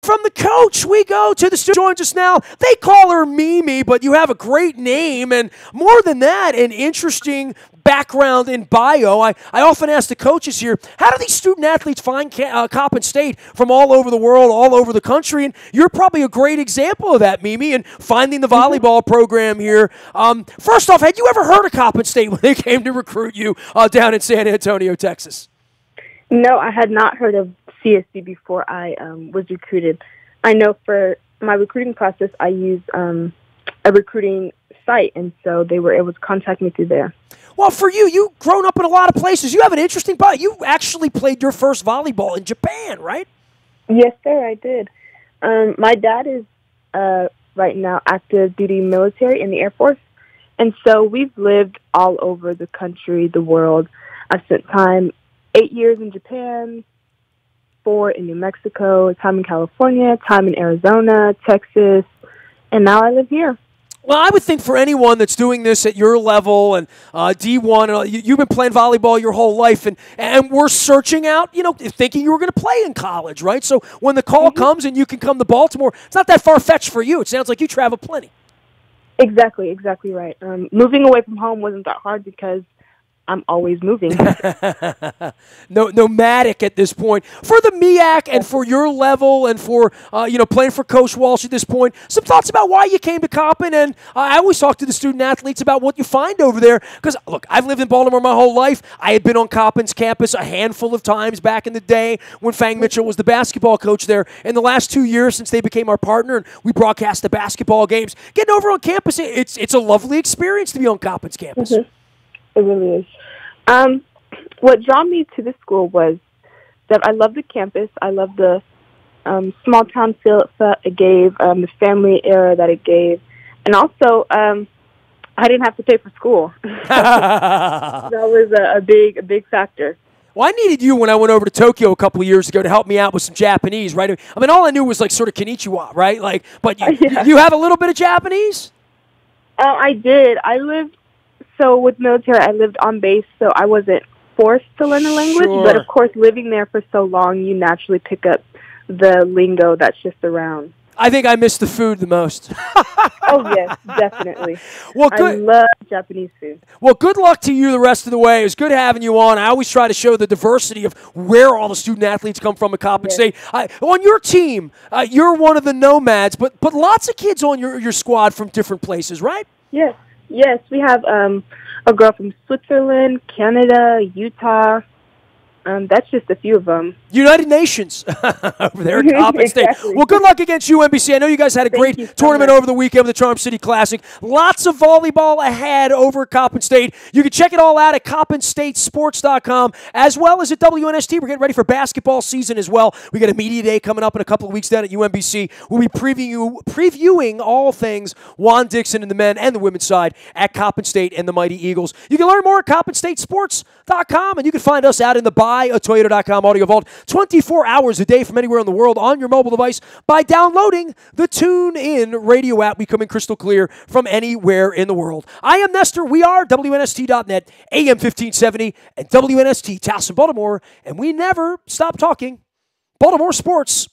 From the coach, we go to the student who joins us now. They call her Mimi, but you have a great name, and more than that, an interesting background in bio. I often ask the coaches here, how do these student athletes find Coppin State from all over the world, all over the country? And you're probably a great example of that, Mimi, and finding the volleyball program here. First off, had you ever heard of Coppin State when they came to recruit you down in San Antonio, Texas? No, I had not heard of CSD before I was recruited. I know for my recruiting process, I use a recruiting site, and so they were able to contact me through there. Well, for you, you've grown up in a lot of places. You have an interesting bio. You actually played your first volleyball in Japan, right? Yes, sir, I did. My dad is right now active duty military in the Air Force, and so we've lived all over the country, the world. I've spent time 8 years in Japan, 4 in New Mexico, time in California, time in Arizona, Texas, and now I live here. Well, I would think for anyone that's doing this at your level and D1, you've been playing volleyball your whole life, and we're searching out, thinking you were going to play in college, right? So when the call comes and you can come to Baltimore, it's not that far-fetched for you. It sounds like you travel plenty. Exactly right. Moving away from home wasn't that hard because I'm always moving. Nomadic at this point. For the MEAC and for your level and for, playing for Coach Walsh at this point, some thoughts about why you came to Coppin. And I always talk to the student athletes about what you find over there. Because, look, I've lived in Baltimore my whole life. I had been on Coppin's campus a handful of times back in the day when Fang Mitchell was the basketball coach there. In the last 2 years since they became our partner and we broadcast the basketball games, getting over on campus, it's a lovely experience to be on Coppin's campus. Mm-hmm. It really is. What drew me to this school was that I love the campus. I love the small town feel it gave, the family era that it gave, and also I didn't have to pay for school. That was a big factor. Well, I needed you when I went over to Tokyo a couple of years ago to help me out with some Japanese, right? I mean, all I knew was like sort of konnichiwa, right? But you have a little bit of Japanese? I did. So with military, I lived on base, so I wasn't forced to learn the language. Sure. But, of course, living there for so long, you naturally pick up the lingo that's just around. I think I miss the food the most. Oh, yes, definitely. Well, I love Japanese food. Well, good luck to you the rest of the way. It was good having you on. I always try to show the diversity of where all the student athletes come from at Coppin State. On your team, you're one of the nomads, but lots of kids on your squad from different places, right? Yes, we have a girl from Switzerland, Canada, Utah. That's just a few of them. United Nations over there at Coppin State. Exactly. Well, good luck against UMBC. I know you guys had a great tournament over the weekend with the Charm City Classic. Lots of volleyball ahead over at Coppin State. You can check it all out at CoppinStateSports.com as well as at WNST. We're getting ready for basketball season as well. We got a media day coming up in a couple of weeks down at UMBC. We'll be previewing all things Juan Dixon and the men and the women's side at Coppin State and the Mighty Eagles. You can learn more at CoppinStateSports.com, and you can find us out in the BuyAToyota.com audio vault 24 hours a day from anywhere in the world on your mobile device by downloading the TuneIn radio app. We come in crystal clear from anywhere in the world. I am Nestor. We are WNST.net, AM 1570, and WNST Towson, Baltimore, and we never stop talking Baltimore sports.